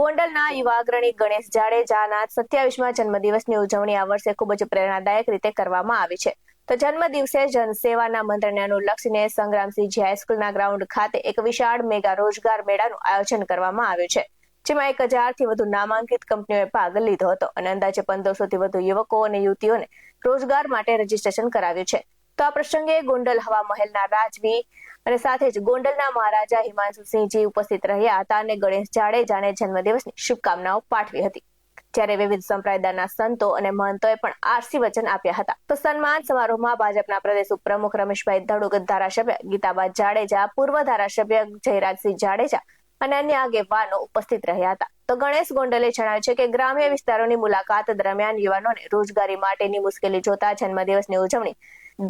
ગોંડલના યુવા અગ્રણી ગણેશ જાડેજાના 27મા જન્મદિવસની ઉજવણી આ વર્ષે ખૂબ જ પ્રેરણાદાયક રીતે કરવામાં આવી છે. તો જન્મદિવસે જનસેવાના મંત્રને અનુલક્ષીને સંગ્રામસિંહજી હાઈસ્કૂલના ગ્રાઉન્ડ ખાતે એક વિશાળ મેગા રોજગાર મેળાનું આયોજન કરવામાં આવ્યું છે, જેમાં 1000થી વધુ નામાંકિત કંપનીઓએ ભાગ લીધો હતો અને અંદાજે 1500થી વધુ યુવકો અને યુવતીઓને રોજગાર માટે રજીસ્ટ્રેશન કરાવ્યું છે. તો આ પ્રસંગે ગોંડલ હવા મહેલના રાજવી અને સાથે જ ગોંડલના મહારાજા હિમાંશુસિંહજી ઉપસ્થિત રહ્યા હતા અને ગણેશ જાડેજાને જન્મદિવસની શુભકામનાઓ પાઠવી હતી. જ્યારે વિવિધ સંપ્રદાયના સંતો અને મહંતોએ પણ આરસી વચન આપ્યા હતા. તો સન્માન સમારોહમાં ભાજપના પ્રદેશ ઉપપ્રમુખ રમેશભાઈ ધડુક, ધારાસભ્ય ગીતાબા જાડેજા, પૂર્વ ધારાસભ્ય જયરાજસિંહ જાડેજા અને અન્ય આગેવાનો ઉપસ્થિત રહ્યા હતા. તો ગણેશ ગોંડલે જણાવ્યું છે કે ગ્રામ્ય વિસ્તારોની મુલાકાત દરમિયાન યુવાનોને રોજગારી માટેની મુશ્કેલી જોતા જન્મદિવસની ઉજવણી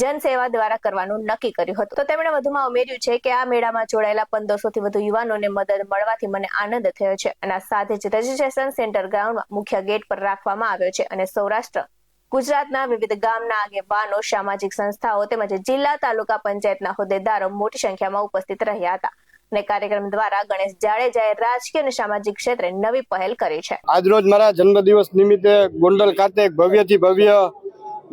જનસેવા દ્વારા કરવાનું નક્કી કર્યું હતું. તો તેમણે વધુમાં ઉમેર્યું છે કે આ મેળામાં જોડાયેલા 1500થી વધુ યુવાનોને મદદ મળવાથી મને આનંદ થયો છે અને આ સાથે જ રજીસ્ટ્રેશન સેન્ટર ગ્રાઉન્ડમાં મુખ્ય ગેટ પર રાખવામાં આવ્યો છે અને સૌરાષ્ટ્ર ગુજરાતના વિવિધ ગામના આગેવાનો, સામાજિક સંસ્થાઓ તેમજ જિલ્લા તાલુકા પંચાયતના હોદ્દેદારો મોટી સંખ્યામાં ઉપસ્થિત રહ્યા હતા અને કાર્યક્રમ દ્વારા ગણેશ જાડેજાએ રાજકીય અને સામાજિક ક્ષેત્રે નવી પહેલ કરી છે. આજરોજ મારા જન્મદિવસ નિમિત્તે ગોંડલ ખાતે ભવ્યથી ભવ્ય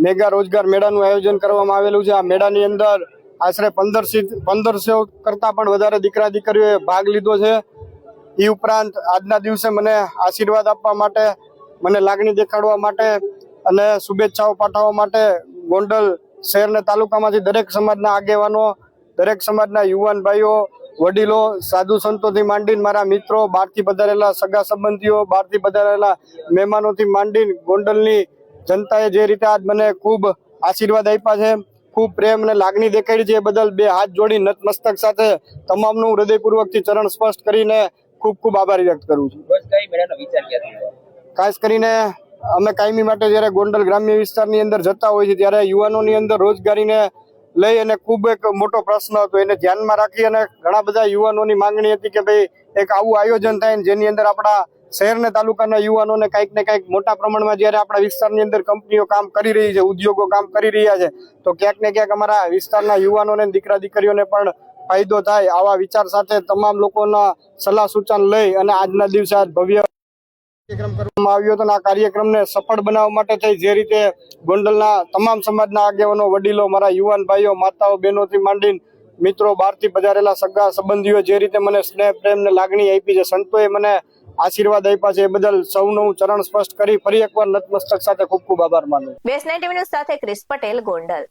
મેગા રોજગાર મેળાનું આયોજન કરવામાં આવેલું છે. આ મેળાની અંદર આશરે 1500 કરતા પણ વધારે દીકરા દીકરીઓએ ભાગ લીધો છે. એ ઉપરાંત આજના દિવસે મને આશીર્વાદ આપવા માટે, મને લાગણી દેખાડવા માટે અને શુભેચ્છાઓ પાઠવવા માટે ગોંડલ શહેર અને તાલુકામાંથી દરેક સમાજના આગેવાનો, દરેક સમાજના યુવાન ભાઈઓ, વડીલો, સાધુ સંતોથી માંડીને મારા મિત્રો, બહારથી પધારેલા સગા સંબંધીઓ, બહારથી પધારેલા મહેમાનોથી માંડીને ગોંડલની જનતાએ જે રીતે આજ મને ખૂબ આશીર્વાદ આપ્યા છે, ખૂબ પ્રેમ અને લાગણી દેખાડી છે, એ બદલ બે હાથ જોડી નતમસ્તક સાથે તમામનું હૃદયપૂર્વકથી ચરણ સ્પર્શ કરીને ખૂબ ખૂબ આભાર વ્યક્ત કરું છું. ખાસ કરીને અમે કાયમી માટે જ્યારે ગોંડલ ગ્રામ્ય વિસ્તારની અંદર જતા હોય છે ત્યારે યુવાનોની અંદર રોજગારીને લઈ અને ખૂબ એક મોટો પ્રશ્ન હતો. એને ધ્યાનમાં રાખી અને ઘણા બધા યુવાનોની માંગણી હતી કે ભાઈ એક આવું આયોજન થાય જેની અંદર આપણા શહેર ને તાલુકાના યુવાનોને કંઈક ને કંઈક મોટા પ્રમાણમાં જ્યારે આપણા વિસ્તારની અંદર કંપનીઓ કામ કરી રહી છે, ઉદ્યોગો કામ કરી રહ્યા છે, તો ક્યાંક ને ક્યાંક અમારા વિસ્તારના યુવાનોને, દીકરા દીકરીઓને પણ ફાયદો થાય. આવા વિચાર સાથે તમામ લોકોના સલાહ સૂચન લઈ અને આજના દિવસે આજ ભવ્ય કાર્યક્રમ કરવામાં આવ્યો હતો. આ કાર્યક્રમને સફળ બનાવવા માટે થઈ જે રીતે ગોંડલના તમામ સમાજના આગેવાનો, વડીલો, મારા યુવાન ભાઈઓ, માતાઓ, બહેનોથી માંડીને મિત્રો, બહારથી પધારેલા સગા સંબંધીઓ જે રીતે મને સ્નેહ, પ્રેમ ને લાગણી આપી છે, સંતોએ મને આશીર્વાદ આપ્યા છે, એ બદલ સૌનું ચરણ સ્પષ્ટ કરી ફરી એકવાર નતમસ્તક સાથે ખૂબ ખૂબ આભાર માનું. બેસ 90 ન્યૂઝ સાથે ક્રિસ પટેલ, ગોંડલ.